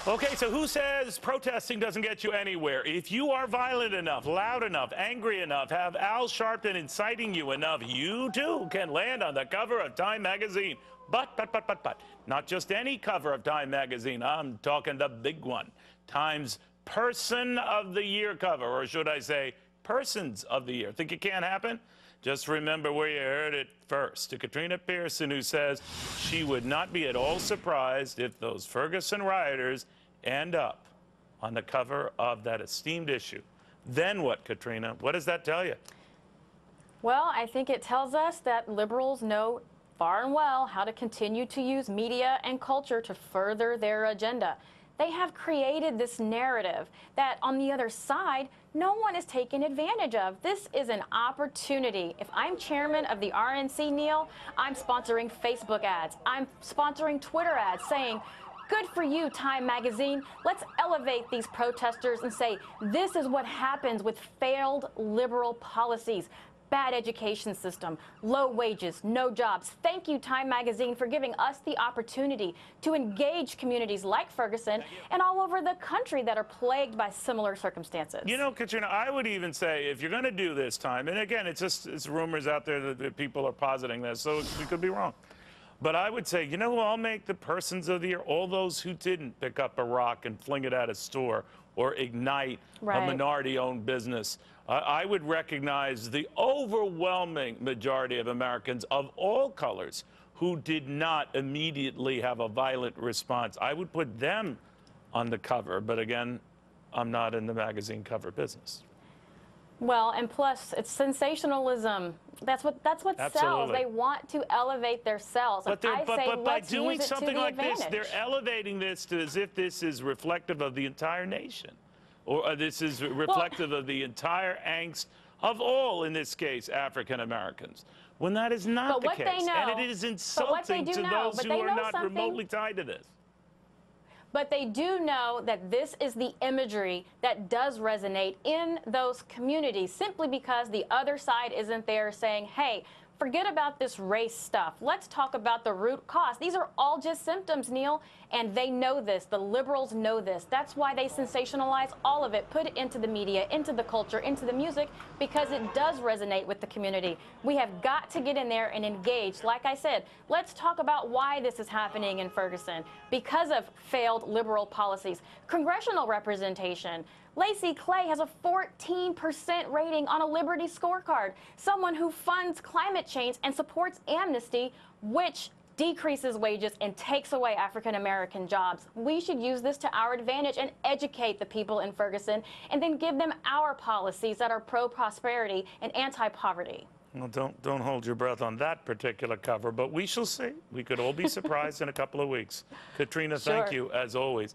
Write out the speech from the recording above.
Okay, so who says protesting doesn't get you anywhere? If you are violent enough, loud enough, angry enough, have Al Sharpton inciting you enough, you too can land on the cover of Time magazine. But, not just any cover of Time magazine. I'm talking the big one. Time's Person of the Year cover, or should I say, Persons of the Year. Think it can't happen? Just remember where you heard it first. To Katrina Pearson, who says she would not be at all surprised if those Ferguson rioters end up on the cover of that esteemed issue. Then what, Katrina? What does that tell you? Well, I think it tells us that liberals know far and well how to continue to use media and culture to further their agenda. They have created this narrative that on the other side, no one is taking advantage of. This is an opportunity. If I'm chairman of the RNC, Neil, I'm sponsoring Facebook ads. I'm sponsoring Twitter ads saying, good for you, Time magazine. Let's elevate these protesters and say, this is what happens with failed liberal policies. Bad education system, low wages, no jobs. Thank you, Time magazine, for giving us the opportunity to engage communities like Ferguson and all over the country that are plagued by similar circumstances. You know, Katrina, I would even say if you're going to do this, Time, and again, it's rumors out there that people are positing this, so we could be wrong. But I would say, you know who I'll make the Persons of the Year? All those who didn't pick up a rock and fling it at a store or ignite a minority-owned business. I would recognize the overwhelming majority of Americans of all colors who did not immediately have a violent response. I would put them on the cover, but again, I'm not in the magazine cover business. Well, and plus, it's sensationalism. That's what sells. They want to elevate their selves. But by doing something like this, they're elevating this to as if this is reflective of the entire nation, or this is reflective of the entire angst of all, in this case, African Americans. When that is not the case, and it is insulting to those who are not remotely tied to this. But they do know that this is the imagery that does resonate in those communities simply because the other side isn't there saying, hey, forget about this race stuff. Let's talk about the root cause. These are all just symptoms, Neil, and they know this. The liberals know this. That's why they sensationalize all of it, put it into the media, into the culture, into the music, because it does resonate with the community. We have got to get in there and engage. Like I said, let's talk about why this is happening in Ferguson. Because of failed liberal policies. Congressional representation. Lacey Clay has a 14% rating on a Liberty scorecard. Someone who funds climate change and supports amnesty, which decreases wages and takes away African-American jobs. We should use this to our advantage and educate the people in Ferguson and then give them our policies that are pro-prosperity and anti-poverty. Well, don't hold your breath on that particular cover, but we shall see. We could all be surprised in a couple of weeks. Katrina, thank you, as always.